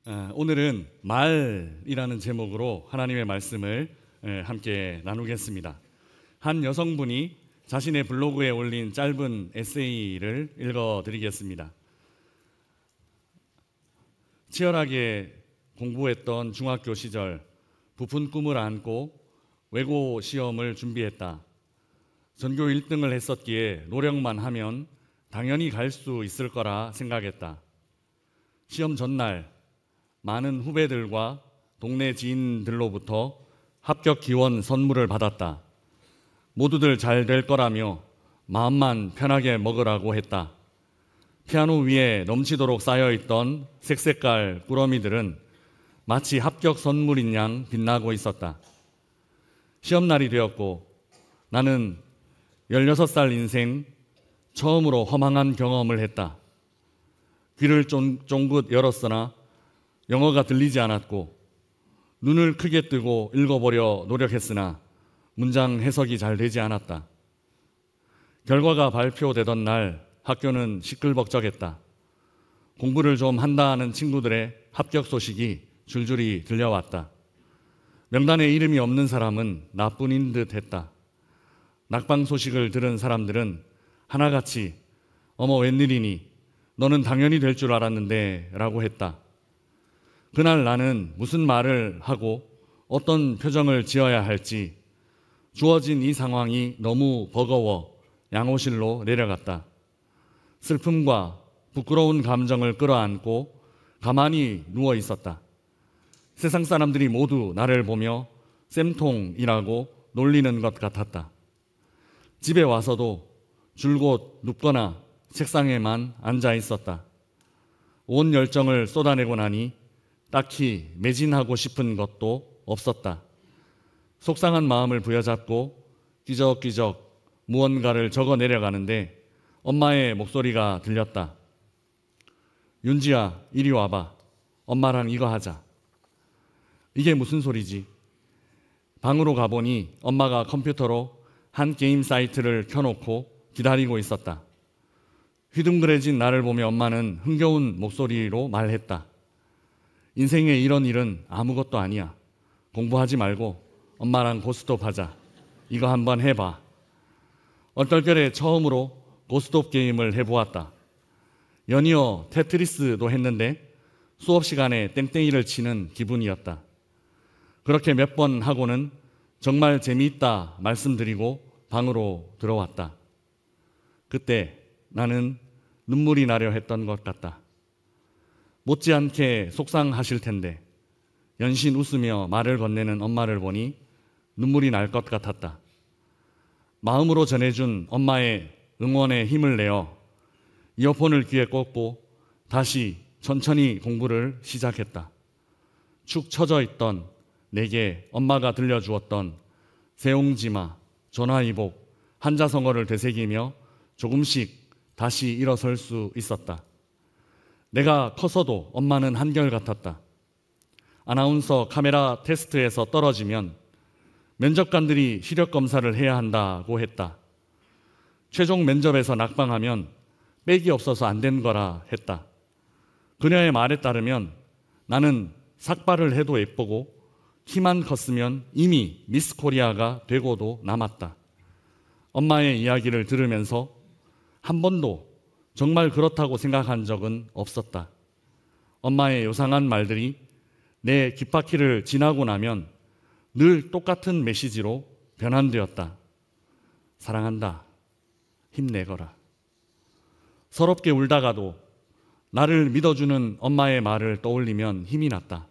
오늘은 말이라는 제목으로 하나님의 말씀을 함께 나누겠습니다. 한 여성분이 자신의 블로그에 올린 짧은 에세이를 읽어드리겠습니다. 치열하게 공부했던 중학교 시절 부푼 꿈을 안고 외고 시험을 준비했다. 전교 1등을 했었기에 노력만 하면 당연히 갈 수 있을 거라 생각했다. 시험 전날 많은 후배들과 동네 지인들로부터 합격 기원 선물을 받았다. 모두들 잘 될 거라며 마음만 편하게 먹으라고 했다. 피아노 위에 넘치도록 쌓여있던 색색깔 꾸러미들은 마치 합격 선물인 양 빛나고 있었다. 시험날이 되었고 나는 16살 인생 처음으로 허망한 경험을 했다. 귀를 쫑긋 열었으나 영어가 들리지 않았고 눈을 크게 뜨고 읽어보려 노력했으나 문장 해석이 잘 되지 않았다. 결과가 발표되던 날 학교는 시끌벅적했다. 공부를 좀 한다는 친구들의 합격 소식이 줄줄이 들려왔다. 명단에 이름이 없는 사람은 나뿐인 듯 했다. 낙방 소식을 들은 사람들은 하나같이 어머 웬일이니 너는 당연히 될 줄 알았는데 라고 했다. 그날 나는 무슨 말을 하고 어떤 표정을 지어야 할지 주어진 이 상황이 너무 버거워 양호실로 내려갔다. 슬픔과 부끄러운 감정을 끌어안고 가만히 누워 있었다. 세상 사람들이 모두 나를 보며 쌤통이라고 놀리는 것 같았다. 집에 와서도 줄곧 눕거나 책상에만 앉아 있었다. 온 열정을 쏟아내고 나니 딱히 매진하고 싶은 것도 없었다. 속상한 마음을 부여잡고 끼적끼적 무언가를 적어 내려가는데 엄마의 목소리가 들렸다. 윤지야, 이리 와봐. 엄마랑 이거 하자. 이게 무슨 소리지? 방으로 가보니 엄마가 컴퓨터로 한 게임 사이트를 켜놓고 기다리고 있었다. 휘둥그레진 나를 보며 엄마는 흥겨운 목소리로 말했다. 인생에 이런 일은 아무것도 아니야. 공부하지 말고 엄마랑 고스톱 하자. 이거 한번 해봐. 얼떨결에 처음으로 고스톱 게임을 해보았다. 연이어 테트리스도 했는데 수업 시간에 땡땡이를 치는 기분이었다. 그렇게 몇 번 하고는 정말 재미있다 말씀드리고 방으로 들어왔다. 그때 나는 눈물이 나려 했던 것 같다. 못지않게 속상하실 텐데 연신 웃으며 말을 건네는 엄마를 보니 눈물이 날 것 같았다. 마음으로 전해준 엄마의 응원에 힘을 내어 이어폰을 귀에 꽂고 다시 천천히 공부를 시작했다. 축 처져 있던 내게 엄마가 들려주었던 세옹지마, 전화위복, 한자성어를 되새기며 조금씩 다시 일어설 수 있었다. 내가 커서도 엄마는 한결같았다. 아나운서 카메라 테스트에서 떨어지면 면접관들이 시력 검사를 해야 한다고 했다. 최종 면접에서 낙방하면 빽이 없어서 안 된 거라 했다. 그녀의 말에 따르면 나는 삭발을 해도 예쁘고 키만 컸으면 이미 미스 코리아가 되고도 남았다. 엄마의 이야기를 들으면서 한 번도 정말 그렇다고 생각한 적은 없었다. 엄마의 요상한 말들이 내 귓바퀴를 지나고 나면 늘 똑같은 메시지로 변환되었다. 사랑한다. 힘내거라. 서럽게 울다가도 나를 믿어주는 엄마의 말을 떠올리면 힘이 났다.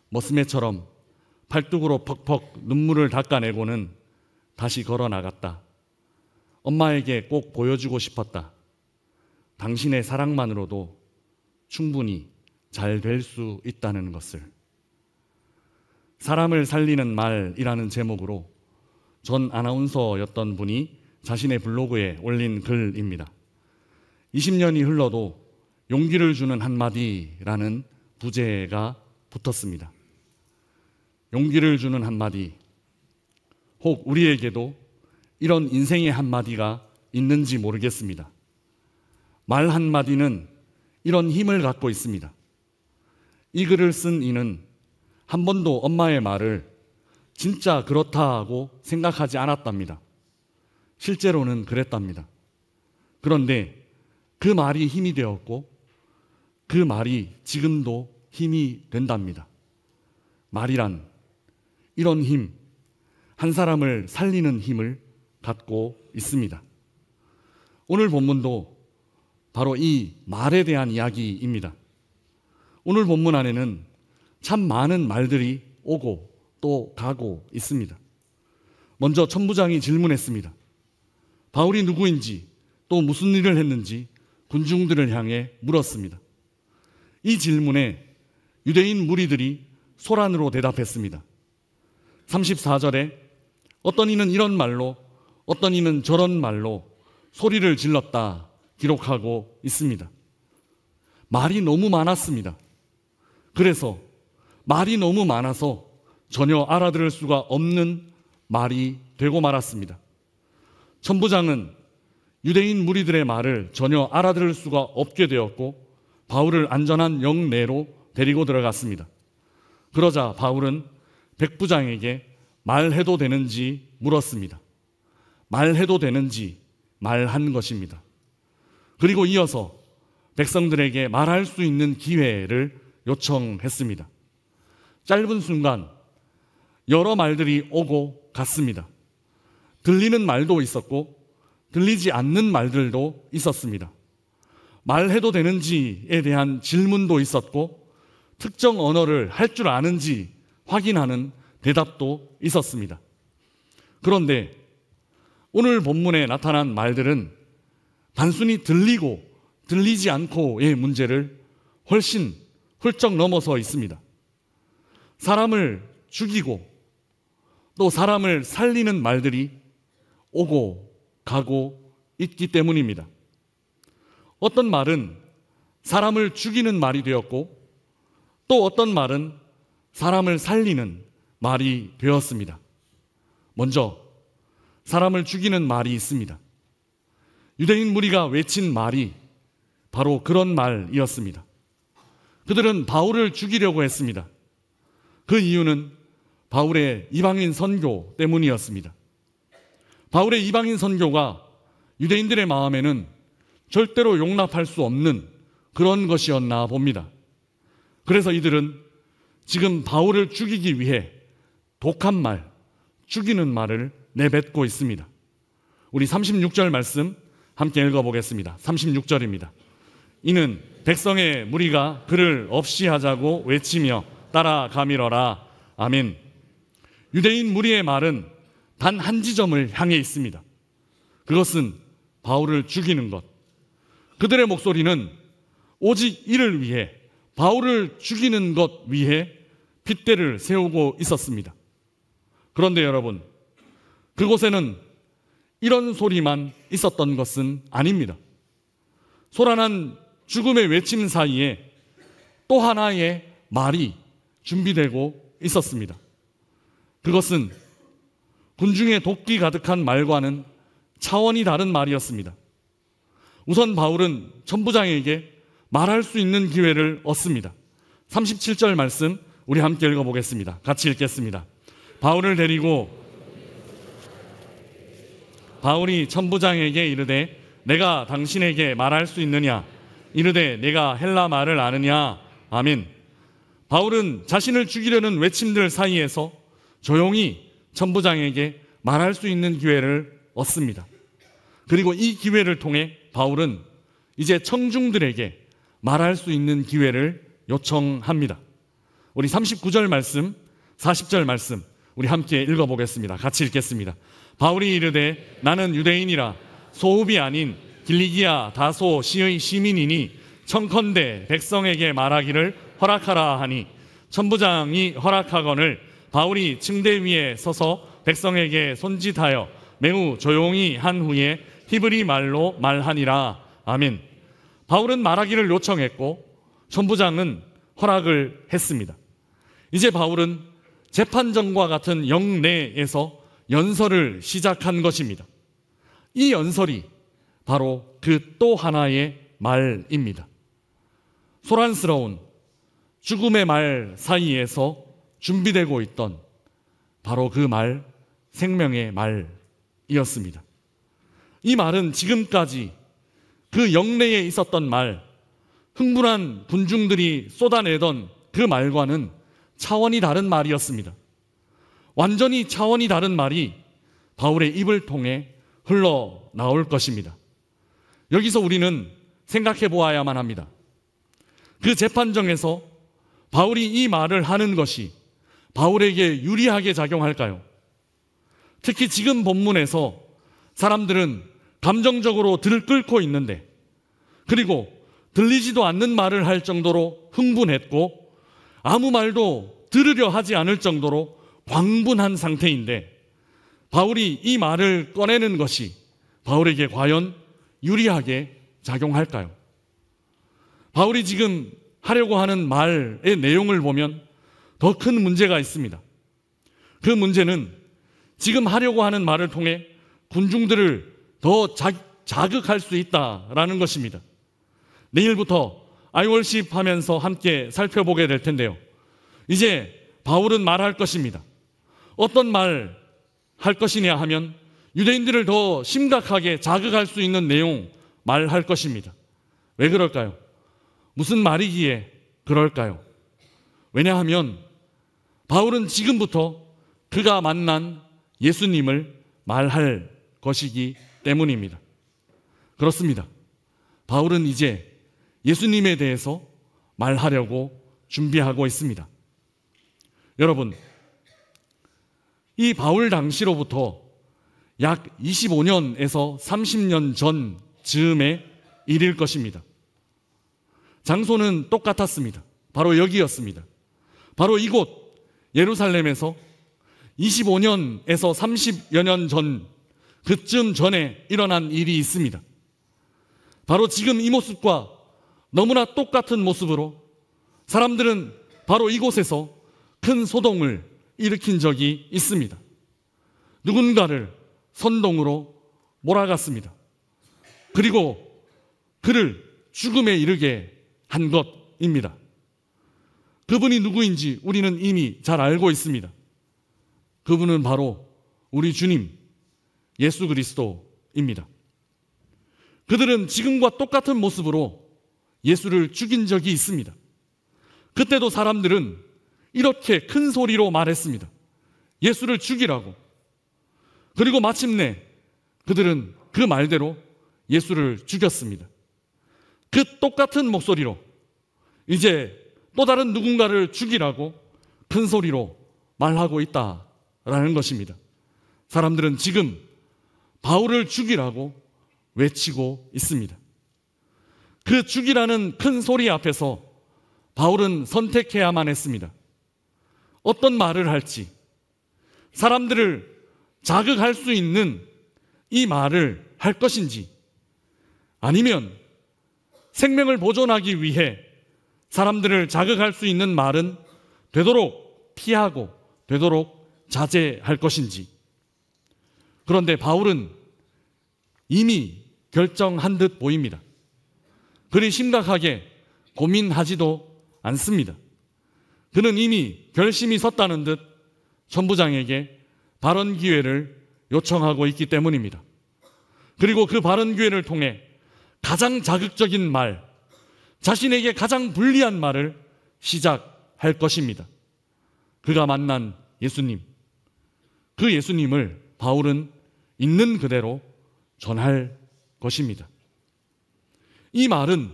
머스매처럼 팔뚝으로 퍽퍽 눈물을 닦아내고는 다시 걸어 나갔다. 엄마에게 꼭 보여주고 싶었다. 당신의 사랑만으로도 충분히 잘 될 수 있다는 것을. 사람을 살리는 말이라는 제목으로 전 아나운서였던 분이 자신의 블로그에 올린 글입니다. 20년이 흘러도 용기를 주는 한마디라는 부제가 붙었습니다. 용기를 주는 한마디. 혹 우리에게도 이런 인생의 한마디가 있는지 모르겠습니다. 말 한마디는 이런 힘을 갖고 있습니다. 이 글을 쓴 이는 한 번도 엄마의 말을 진짜 그렇다 하고 생각하지 않았답니다. 실제로는 그랬답니다. 그런데 그 말이 힘이 되었고 그 말이 지금도 힘이 된답니다. 말이란 이런 힘, 한 사람을 살리는 힘을 갖고 있습니다. 오늘 본문도 바로 이 말에 대한 이야기입니다. 오늘 본문 안에는 참 많은 말들이 오고 또 가고 있습니다. 먼저 천부장이 질문했습니다. 바울이 누구인지 또 무슨 일을 했는지 군중들을 향해 물었습니다. 이 질문에 유대인 무리들이 소란으로 대답했습니다. 34절에 어떤 이는 이런 말로 어떤 이는 저런 말로 소리를 질렀다 기록하고 있습니다. 말이 너무 많았습니다. 그래서 말이 너무 많아서 전혀 알아들을 수가 없는 말이 되고 말았습니다. 천부장은 유대인 무리들의 말을 전혀 알아들을 수가 없게 되었고 바울을 안전한 영내로 데리고 들어갔습니다. 그러자 바울은 백부장에게 말해도 되는지 물었습니다. 말해도 되는지 말한 것입니다. 그리고 이어서 백성들에게 말할 수 있는 기회를 요청했습니다. 짧은 순간 여러 말들이 오고 갔습니다. 들리는 말도 있었고 들리지 않는 말들도 있었습니다. 말해도 되는지에 대한 질문도 있었고 특정 언어를 할 줄 아는지 확인하는 대답도 있었습니다. 그런데 오늘 본문에 나타난 말들은 단순히 들리고 들리지 않고의 문제를 훨씬 훌쩍 넘어서 있습니다. 사람을 죽이고 또 사람을 살리는 말들이 오고 가고 있기 때문입니다. 어떤 말은 사람을 죽이는 말이 되었고 또 어떤 말은 사람을 살리는 말이 되었습니다. 먼저 사람을 죽이는 말이 있습니다. 유대인 무리가 외친 말이 바로 그런 말이었습니다. 그들은 바울을 죽이려고 했습니다. 그 이유는 바울의 이방인 선교 때문이었습니다. 바울의 이방인 선교가 유대인들의 마음에는 절대로 용납할 수 없는 그런 것이었나 봅니다. 그래서 이들은 지금 바울을 죽이기 위해 독한 말, 죽이는 말을 내뱉고 있습니다. 우리 36절 말씀 함께 읽어보겠습니다. 36절입니다. 이는 백성의 무리가 그를 없이 하자고 외치며 따라가밀어라. 아멘. 유대인 무리의 말은 단 한 지점을 향해 있습니다. 그것은 바울을 죽이는 것. 그들의 목소리는 오직 이를 위해, 바울을 죽이는 것 위해 핏대를 세우고 있었습니다. 그런데 여러분, 그곳에는 이런 소리만 있었던 것은 아닙니다. 소란한 죽음의 외침 사이에 또 하나의 말이 준비되고 있었습니다. 그것은 군중의 도끼 가득한 말과는 차원이 다른 말이었습니다. 우선 바울은 천부장에게 말할 수 있는 기회를 얻습니다. 37절 말씀 우리 함께 읽어보겠습니다. 같이 읽겠습니다. 바울이 천부장에게 이르되 내가 당신에게 말할 수 있느냐? 이르되 내가 헬라 말을 아느냐? 아멘. 바울은 자신을 죽이려는 외침들 사이에서 조용히 천부장에게 말할 수 있는 기회를 얻습니다. 그리고 이 기회를 통해 바울은 이제 청중들에게 말할 수 있는 기회를 요청합니다. 우리 39절 말씀, 40절 말씀 우리 함께 읽어보겠습니다. 같이 읽겠습니다. 바울이 이르되 나는 유대인이라 소읍이 아닌 길리기아 다소 시의 시민이니 청컨대 백성에게 말하기를 허락하라 하니 천부장이 허락하거늘 바울이 층대 위에 서서 백성에게 손짓하여 매우 조용히 한 후에 히브리 말로 말하니라. 아멘. 바울은 말하기를 요청했고 천부장은 허락을 했습니다. 이제 바울은 재판정과 같은 영내에서 연설을 시작한 것입니다. 이 연설이 바로 그 또 하나의 말입니다. 소란스러운 죽음의 말 사이에서 준비되고 있던 바로 그 말, 생명의 말이었습니다. 이 말은 지금까지 그 영내에 있었던 말, 흥분한 군중들이 쏟아내던 그 말과는 차원이 다른 말이었습니다. 완전히 차원이 다른 말이 바울의 입을 통해 흘러나올 것입니다. 여기서 우리는 생각해 보아야만 합니다. 그 재판정에서 바울이 이 말을 하는 것이 바울에게 유리하게 작용할까요? 특히 지금 본문에서 사람들은 감정적으로 들끓고 있는데, 그리고 들리지도 않는 말을 할 정도로 흥분했고 아무 말도 들으려 하지 않을 정도로 광분한 상태인데, 바울이 이 말을 꺼내는 것이 바울에게 과연 유리하게 작용할까요? 바울이 지금 하려고 하는 말의 내용을 보면 더 큰 문제가 있습니다. 그 문제는 지금 하려고 하는 말을 통해 군중들을 더 자극할 수 있다라는 것입니다. 내일부터 아이월십 하면서 함께 살펴보게 될 텐데요. 이제 바울은 말할 것입니다. 어떤 말 할 것이냐 하면 유대인들을 더 심각하게 자극할 수 있는 내용 말할 것입니다. 왜 그럴까요? 무슨 말이기에 그럴까요? 왜냐하면 바울은 지금부터 그가 만난 예수님을 말할 것이기 때문입니다. 그렇습니다. 바울은 이제 예수님에 대해서 말하려고 준비하고 있습니다. 여러분, 이 바울 당시로부터 약 25년에서 30년 전 즈음의 일일 것입니다. 장소는 똑같았습니다. 바로 여기였습니다. 바로 이곳 예루살렘에서 25년에서 30여 년 전, 그쯤 전에 일어난 일이 있습니다. 바로 지금 이 모습과 너무나 똑같은 모습으로 사람들은 바로 이곳에서 큰 소동을 일으킨 적이 있습니다. 누군가를 선동으로 몰아갔습니다. 그리고 그를 죽음에 이르게 한 것입니다. 그분이 누구인지 우리는 이미 잘 알고 있습니다. 그분은 바로 우리 주님 예수 그리스도입니다. 그들은 지금과 똑같은 모습으로 예수를 죽인 적이 있습니다. 그때도 사람들은 이렇게 큰 소리로 말했습니다. 예수를 죽이라고. 그리고 마침내 그들은 그 말대로 예수를 죽였습니다. 그 똑같은 목소리로 이제 또 다른 누군가를 죽이라고 큰 소리로 말하고 있다라는 것입니다. 사람들은 지금 바울을 죽이라고 외치고 있습니다. 그 죽이라는 큰 소리 앞에서 바울은 선택해야만 했습니다. 어떤 말을 할지, 사람들을 자극할 수 있는 이 말을 할 것인지, 아니면 생명을 보존하기 위해 사람들을 자극할 수 있는 말은 되도록 피하고 되도록 자제할 것인지. 그런데 바울은 이미 결정한 듯 보입니다. 그리 심각하게 고민하지도 않습니다. 그는 이미 결심이 섰다는 듯 천부장에게 발언 기회를 요청하고 있기 때문입니다. 그리고 그 발언 기회를 통해 가장 자극적인 말, 자신에게 가장 불리한 말을 시작할 것입니다. 그가 만난 예수님, 그 예수님을 바울은 있는 그대로 전할 것입니다. 이 말은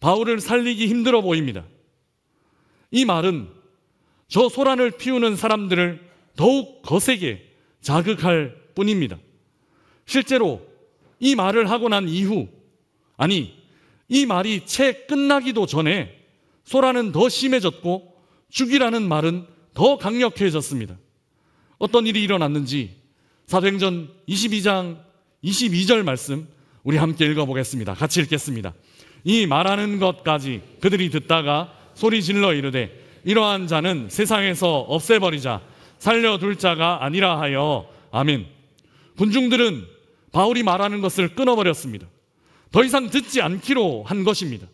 바울을 살리기 힘들어 보입니다. 이 말은 저 소란을 피우는 사람들을 더욱 거세게 자극할 뿐입니다. 실제로 이 말을 하고 난 이후, 아니, 이 말이 채 끝나기도 전에 소란은 더 심해졌고 죽이라는 말은 더 강력해졌습니다. 어떤 일이 일어났는지 사도행전 22장 22절 말씀 우리 함께 읽어보겠습니다. 같이 읽겠습니다. 이 말하는 것까지 그들이 듣다가 소리 질러 이르되 이러한 자는 세상에서 없애버리자, 살려둘 자가 아니라 하여. 아멘. 군중들은 바울이 말하는 것을 끊어버렸습니다. 더 이상 듣지 않기로 한 것입니다.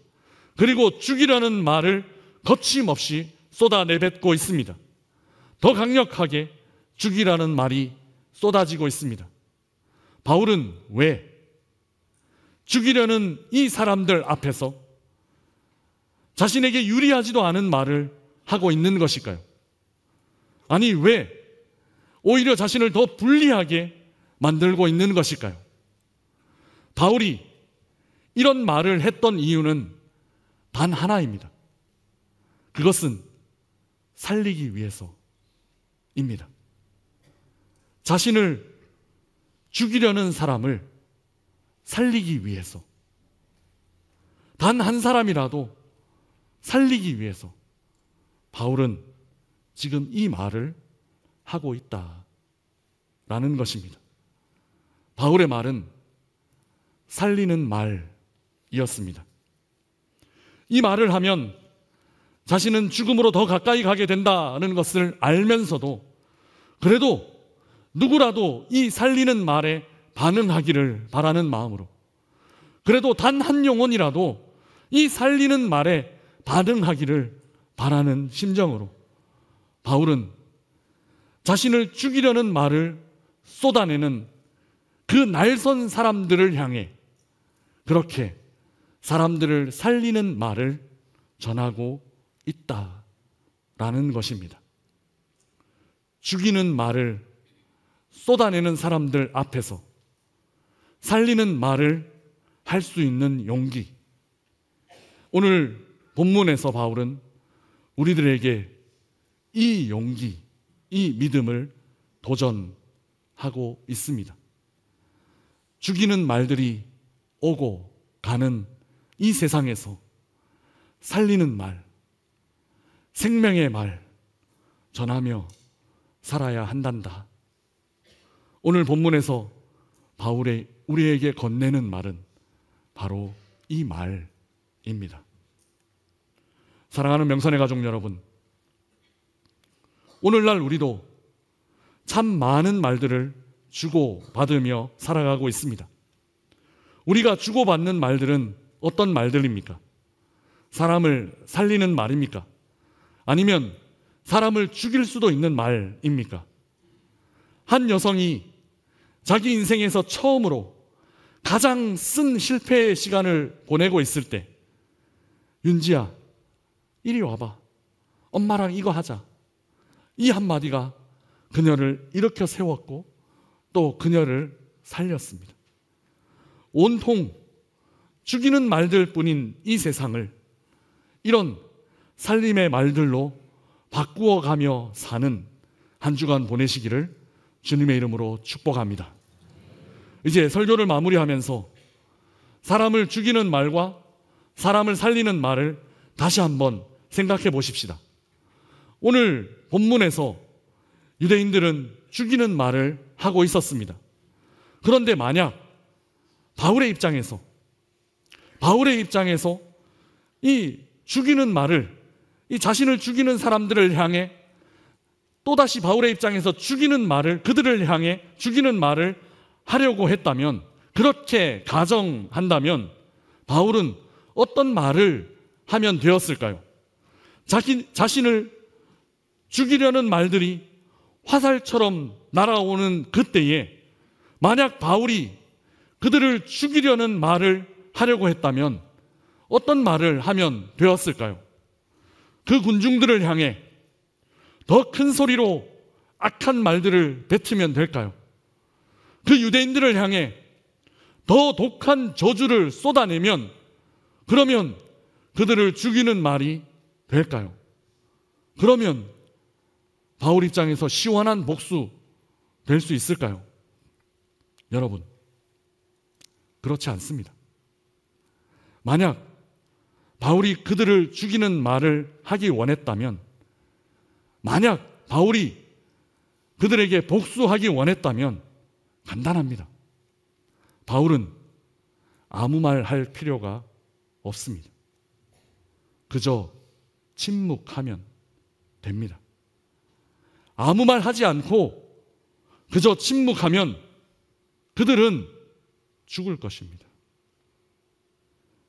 그리고 죽이라는 말을 거침없이 쏟아내뱉고 있습니다. 더 강력하게 죽이라는 말이 쏟아지고 있습니다. 바울은 왜 죽이려는 이 사람들 앞에서 자신에게 유리하지도 않은 말을 하고 있는 것일까요? 아니, 왜 오히려 자신을 더 불리하게 만들고 있는 것일까요? 바울이 이런 말을 했던 이유는 단 하나입니다. 그것은 살리기 위해서입니다. 자신을 죽이려는 사람을 살리기 위해서, 단 한 사람이라도 살리기 위해서 바울은 지금 이 말을 하고 있다라는 것입니다. 바울의 말은 살리는 말이었습니다. 이 말을 하면 자신은 죽음으로 더 가까이 가게 된다는 것을 알면서도 그래도 누구라도 이 살리는 말에 반응하기를 바라는 마음으로, 그래도 단 한 영혼이라도 이 살리는 말에 반응하기를 바라는 심정으로 바울은 자신을 죽이려는 말을 쏟아내는 그 날선 사람들을 향해 그렇게 사람들을 살리는 말을 전하고 있다라는 것입니다. 죽이는 말을 쏟아내는 사람들 앞에서 살리는 말을 할 수 있는 용기, 오늘 본문에서 바울은 우리들에게 이 용기, 이 믿음을 도전하고 있습니다. 죽이는 말들이 오고 가는 이 세상에서 살리는 말, 생명의 말 전하며 살아야 한단다. 오늘 본문에서 바울의 우리에게 건네는 말은 바로 이 말입니다. 사랑하는 명선의 가족 여러분, 오늘날 우리도 참 많은 말들을 주고받으며 살아가고 있습니다. 우리가 주고받는 말들은 어떤 말들입니까? 사람을 살리는 말입니까? 아니면 사람을 죽일 수도 있는 말입니까? 한 여성이 자기 인생에서 처음으로 가장 쓴 실패의 시간을 보내고 있을 때, 윤지야, 이리 와봐. 엄마랑 이거 하자. 이 한마디가 그녀를 일으켜 세웠고 또 그녀를 살렸습니다. 온통 죽이는 말들 뿐인 이 세상을 이런 살림의 말들로 바꾸어가며 사는 한 주간 보내시기를 주님의 이름으로 축복합니다. 이제 설교를 마무리하면서 사람을 죽이는 말과 사람을 살리는 말을 다시 한번 생각해 보십시다. 오늘 본문에서 유대인들은 죽이는 말을 하고 있었습니다. 그런데 만약 바울의 입장에서 이 죽이는 말을, 이 자신을 죽이는 사람들을 향해 또다시 바울의 입장에서 죽이는 말을, 그들을 향해 죽이는 말을 하려고 했다면, 그렇게 가정한다면 바울은 어떤 말을 하면 되었을까요? 자신을 죽이려는 말들이 화살처럼 날아오는 그때에 만약 바울이 그들을 죽이려는 말을 하려고 했다면 어떤 말을 하면 되었을까요? 그 군중들을 향해 더 큰 소리로 악한 말들을 뱉으면 될까요? 그 유대인들을 향해 더 독한 저주를 쏟아내면 그러면 그들을 죽이는 말이 될까요? 그러면 바울 입장에서 시원한 복수 될 수 있을까요? 여러분, 그렇지 않습니다. 만약 바울이 그들을 죽이는 말을 하기 원했다면, 만약 바울이 그들에게 복수하기 원했다면 간단합니다. 바울은 아무 말 할 필요가 없습니다. 그저 침묵하면 됩니다. 아무 말 하지 않고 그저 침묵하면 그들은 죽을 것입니다.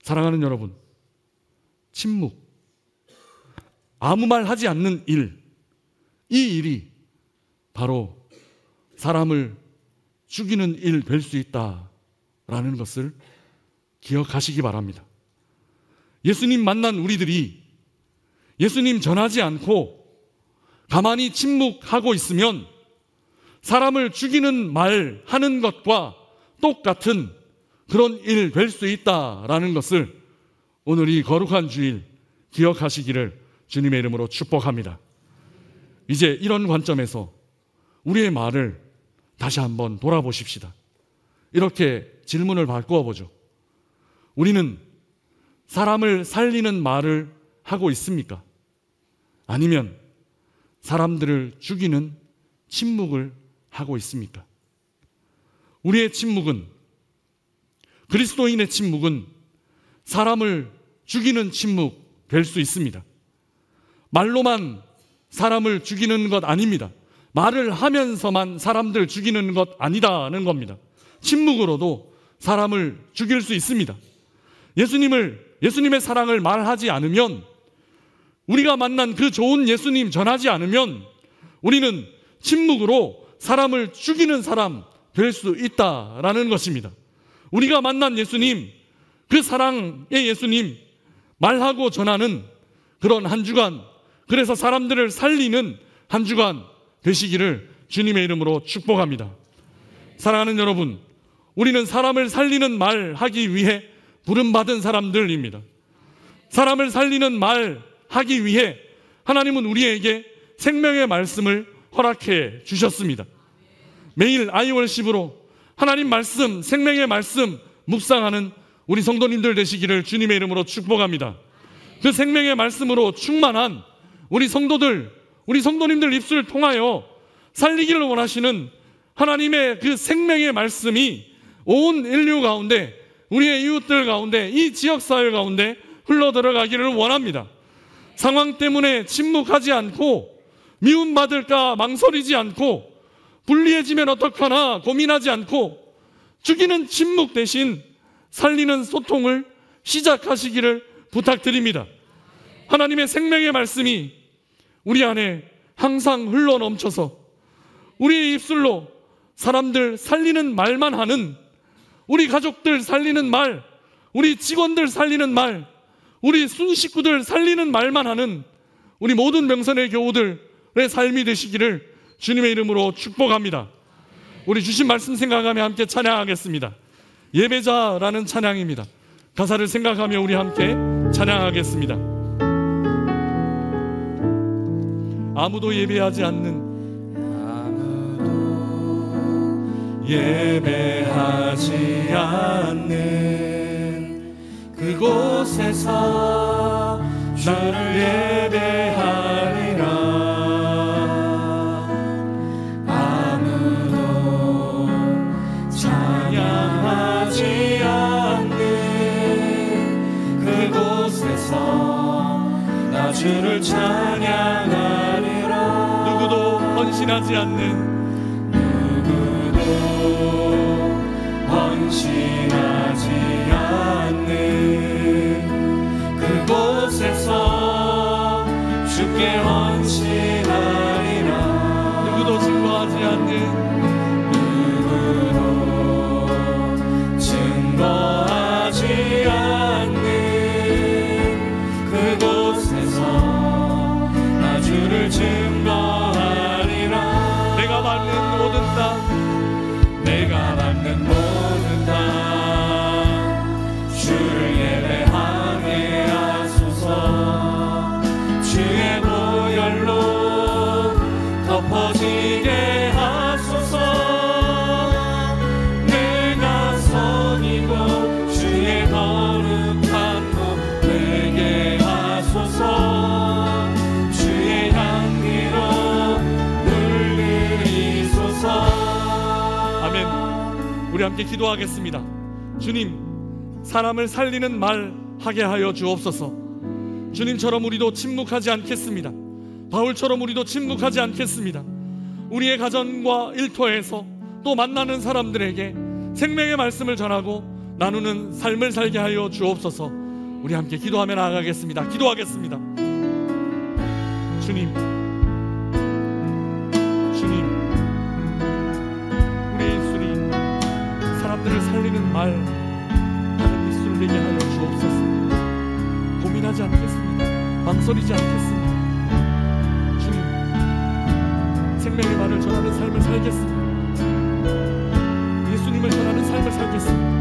사랑하는 여러분, 침묵, 아무 말 하지 않는 일, 이 일이 바로 사람을 죽이는 일 될 수 있다라는 것을 기억하시기 바랍니다. 예수님 만난 우리들이 예수님 전하지 않고 가만히 침묵하고 있으면 사람을 죽이는 말 하는 것과 똑같은 그런 일 될 수 있다라는 것을 오늘 이 거룩한 주일 기억하시기를 주님의 이름으로 축복합니다. 이제 이런 관점에서 우리의 말을 다시 한번 돌아보십시다. 이렇게 질문을 바꾸어 보죠. 우리는 사람을 살리는 말을 하고 있습니까? 아니면 사람들을 죽이는 침묵을 하고 있습니까? 우리의 침묵은, 그리스도인의 침묵은 사람을 죽이는 침묵 될 수 있습니다. 말로만 사람을 죽이는 것 아닙니다. 말을 하면서만 사람들 죽이는 것 아니다는 겁니다. 침묵으로도 사람을 죽일 수 있습니다. 예수님의 사랑을 말하지 않으면, 우리가 만난 그 좋은 예수님 전하지 않으면 우리는 침묵으로 사람을 죽이는 사람 될 수 있다라는 것입니다. 우리가 만난 예수님, 그 사랑의 예수님 말하고 전하는 그런 한 주간, 그래서 사람들을 살리는 한 주간 되시기를 주님의 이름으로 축복합니다. 사랑하는 여러분, 우리는 사람을 살리는 말 하기 위해 부름받은 사람들입니다. 사람을 살리는 말 하기 위해 하나님은 우리에게 생명의 말씀을 허락해 주셨습니다. 매일 아이월십으로 하나님 말씀, 생명의 말씀 묵상하는 우리 성도님들 되시기를 주님의 이름으로 축복합니다. 그 생명의 말씀으로 충만한 우리 성도님들 입술을 통하여 살리기를 원하시는 하나님의 그 생명의 말씀이 온 인류 가운데, 우리의 이웃들 가운데, 이 지역사회 가운데 흘러들어가기를 원합니다. 상황 때문에 침묵하지 않고, 미움받을까 망설이지 않고, 불리해지면 어떡하나 고민하지 않고, 죽이는 침묵 대신 살리는 소통을 시작하시기를 부탁드립니다. 하나님의 생명의 말씀이 우리 안에 항상 흘러 넘쳐서 우리의 입술로 사람들 살리는 말만 하는, 우리 가족들 살리는 말, 우리 직원들 살리는 말, 우리 순식구들 살리는 말만 하는 우리 모든 명선의 교우들의 삶이 되시기를 주님의 이름으로 축복합니다. 우리 주신 말씀 생각하며 함께 찬양하겠습니다. 예배자라는 찬양입니다. 가사를 생각하며 우리 함께 찬양하겠습니다. 아무도 예배하지 않는, 예배하지 않는 그곳에서 나를 예배하리라. 아무도 찬양하지 않는 그곳에서 나 주를 찬양하리라. 누구도 헌신하지 않는, 헌신하지 않는 그곳에서 주께 헌신하리라. 누구도 증거하지 않는, 누구도 증거하지 않는 그곳에서 나 주를 증거하리라. 내가 밟는 모든 땅, 내가 밟는 모든 땅 주를 예배하게 하소서. 주의 보혈로 덮어지게 하소서. 내가 선이고 주의 거룩한 몸 되게 하소서. 주의 향기로 물들이소서. 아멘. 우리 함께 기도하겠습니다. 주님, 사람을 살리는 말 하게 하여 주옵소서. 주님처럼 우리도 침묵하지 않겠습니다. 바울처럼 우리도 침묵하지 않겠습니다. 우리의 가정과 일터에서 또 만나는 사람들에게 생명의 말씀을 전하고 나누는 삶을 살게 하여 주옵소서. 우리 함께 기도하며 나아가겠습니다. 기도하겠습니다. 주님, 주님, 우리의 입술이 사람들을 살리는 말 하는 입술을 되게 하여 주옵소서. 고민하지 않겠습니다. 망설이지 않겠습니다. 주님, 생명의 말을 전하는 삶을 살겠습니다. 예수님을 전하는 삶을 살겠습니다.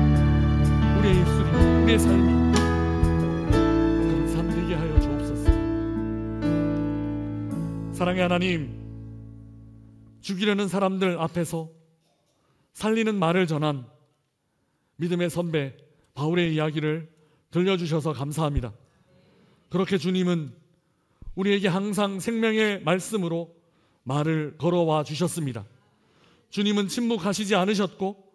우리의 입술이, 우리의 삶이 그런 삶 되게 하여 주옵소서. 사랑의 하나님, 죽이려는 사람들 앞에서 살리는 말을 전한 믿음의 선배 바울의 이야기를 들려주셔서 감사합니다. 그렇게 주님은 우리에게 항상 생명의 말씀으로 말을 걸어와 주셨습니다. 주님은 침묵하시지 않으셨고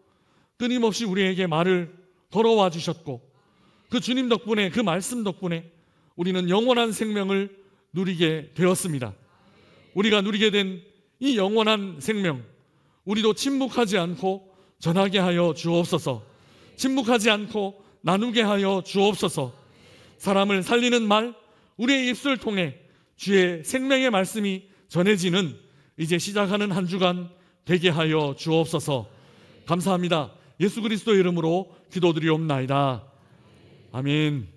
끊임없이 우리에게 말을 걸어와 주셨고, 그 주님 덕분에, 그 말씀 덕분에 우리는 영원한 생명을 누리게 되었습니다. 우리가 누리게 된 이 영원한 생명, 우리도 침묵하지 않고 전하게 하여 주옵소서. 침묵하지 않고 나누게 하여 주옵소서. 사람을 살리는 말, 우리의 입술을 통해 주의 생명의 말씀이 전해지는 이제 시작하는 한 주간 되게 하여 주옵소서. 감사합니다. 예수 그리스도의 이름으로 기도드리옵나이다. 아멘.